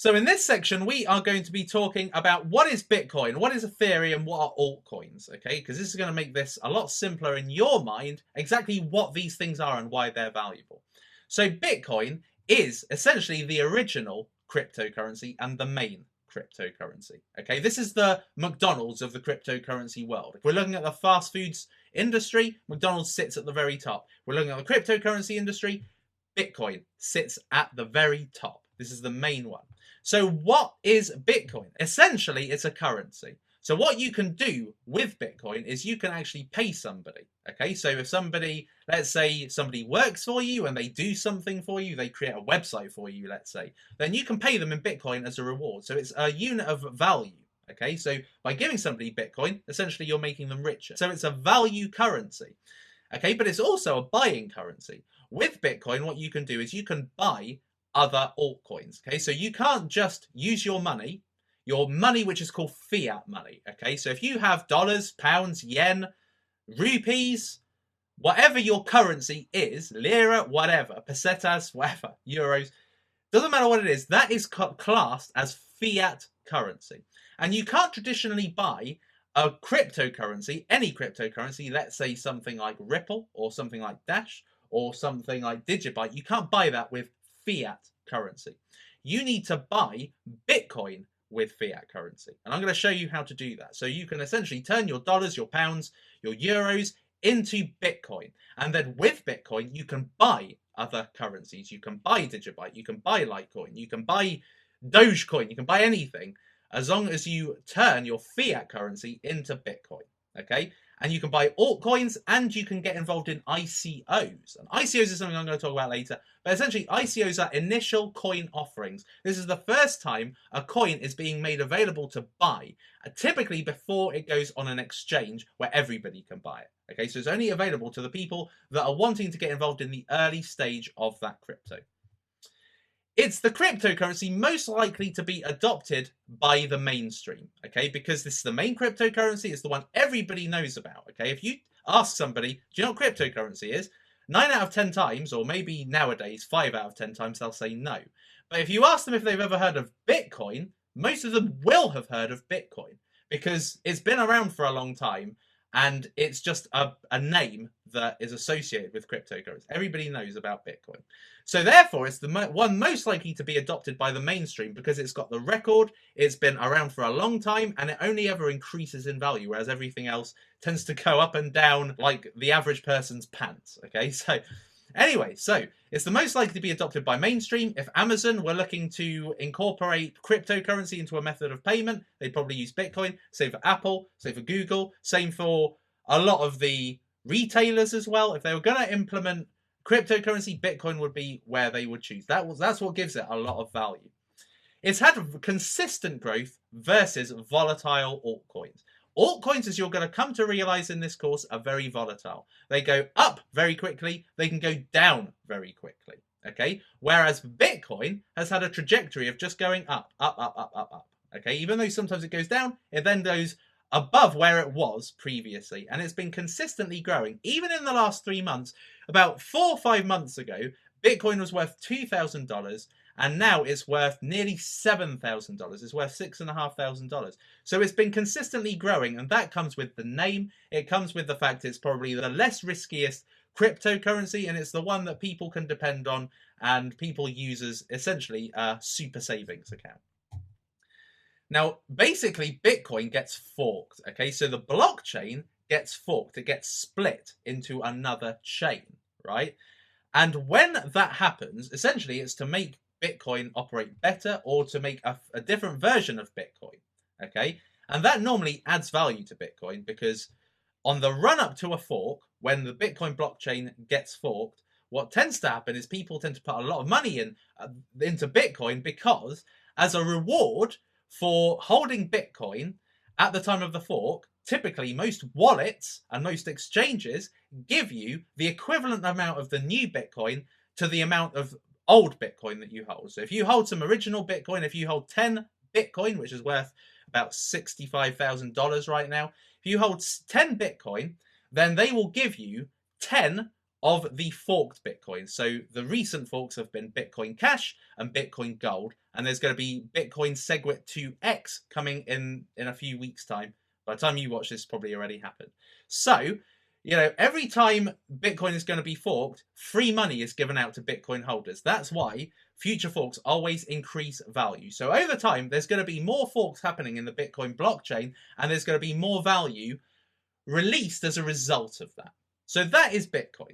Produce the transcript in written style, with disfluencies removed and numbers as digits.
So in this section, we are going to be talking about what is Bitcoin, what is Ethereum, what are altcoins, okay? Because this is going to make this a lot simpler in your mind, exactly what these things are and why they're valuable. So Bitcoin is essentially the original cryptocurrency and the main cryptocurrency, okay? This is the McDonald's of the cryptocurrency world. If we're looking at the fast foods industry, McDonald's sits at the very top. We're looking at the cryptocurrency industry, Bitcoin sits at the very top. This is the main one. So what is Bitcoin? Essentially, it's a currency. So what you can do with Bitcoin is you can actually pay somebody. Okay, so if somebody, let's say somebody works for you and they do something for you, they create a website for you, let's say, then you can pay them in Bitcoin as a reward. So it's a unit of value. Okay, so by giving somebody Bitcoin, essentially you're making them richer. So it's a value currency. Okay, but it's also a buying currency. With Bitcoin, what you can do is you can buy other altcoins. Okay, so you can't just use your money which is called fiat money. Okay, so if you have dollars, pounds, yen, rupees, whatever your currency is, lira, whatever, pesetas, whatever, euros, doesn't matter what it is, that is classed as fiat currency. And you can't traditionally buy a cryptocurrency, any cryptocurrency, let's say something like Ripple or something like Dash or something like Digibyte, you can't buy that with fiat currency. You need to buy Bitcoin with fiat currency. And I'm going to show you how to do that. So you can essentially turn your dollars, your pounds, your euros into Bitcoin. And then with Bitcoin, you can buy other currencies. You can buy Digibyte, you can buy Litecoin, you can buy Dogecoin, you can buy anything as long as you turn your fiat currency into Bitcoin. Okay? And you can buy altcoins and you can get involved in ICOs. And ICOs is something I'm going to talk about later. But essentially, ICOs are initial coin offerings. This is the first time a coin is being made available to buy, typically before it goes on an exchange where everybody can buy it. Okay, so it's only available to the people that are wanting to get involved in the early stage of that crypto. It's the cryptocurrency most likely to be adopted by the mainstream, okay? Because this is the main cryptocurrency, it's the one everybody knows about, okay? If you ask somebody, do you know what cryptocurrency is? 9 out of 10 times, or maybe nowadays 5 out of 10 times, they'll say no. But if you ask them if they've ever heard of Bitcoin, most of them will have heard of Bitcoin because it's been around for a long time and it's just a name that is associated with cryptocurrency. Everybody knows about Bitcoin. So therefore, it's the one most likely to be adopted by the mainstream because it's got the record, it's been around for a long time, and it only ever increases in value, whereas everything else tends to go up and down like the average person's pants, okay? So anyway, so it's the most likely to be adopted by mainstream. If Amazon were looking to incorporate cryptocurrency into a method of payment, they'd probably use Bitcoin. Same for Apple, same for Google, same for a lot of the retailers as well. If they were going to implement cryptocurrency, Bitcoin would be where they would choose. That's what gives it a lot of value. It's had consistent growth versus volatile altcoins. Altcoins, as you're going to come to realize in this course, are very volatile. They go up very quickly. They can go down very quickly. Okay? Whereas Bitcoin has had a trajectory of just going up, up, up, up, up, up. Okay? Even though sometimes it goes down, it then goes above where it was previously. And it's been consistently growing. Even in the last 3 months, about 4 or 5 months ago, Bitcoin was worth $2,000. And now it's worth nearly $7,000. It's worth $6,500. So it's been consistently growing, and that comes with the name. It comes with the fact it's probably the less riskiest cryptocurrency, and it's the one that people can depend on, and people use as essentially a super savings account. Now, basically, Bitcoin gets forked. Okay, so the blockchain gets forked. It gets split into another chain, right? And when that happens, essentially, it's to make Bitcoin operate better or to make a different version of Bitcoin, okay? And that normally adds value to Bitcoin because on the run up to a fork, when the Bitcoin blockchain gets forked, what tends to happen is people tend to put a lot of money into Bitcoin because as a reward for holding Bitcoin at the time of the fork, typically most wallets and most exchanges give you the equivalent amount of the new Bitcoin to the amount of old Bitcoin that you hold. So if you hold some original Bitcoin, if you hold 10 Bitcoin, which is worth about $65,000 right now, if you hold 10 Bitcoin, then they will give you 10 of the forked Bitcoin. So the recent forks have been Bitcoin Cash and Bitcoin Gold, and there's going to be Bitcoin SegWit 2X coming in a few weeks' time. By the time you watch this, probably already happened. So, you know, every time Bitcoin is going to be forked, free money is given out to Bitcoin holders. That's why future forks always increase value. So over time, there's going to be more forks happening in the Bitcoin blockchain, and there's going to be more value released as a result of that. So that is Bitcoin.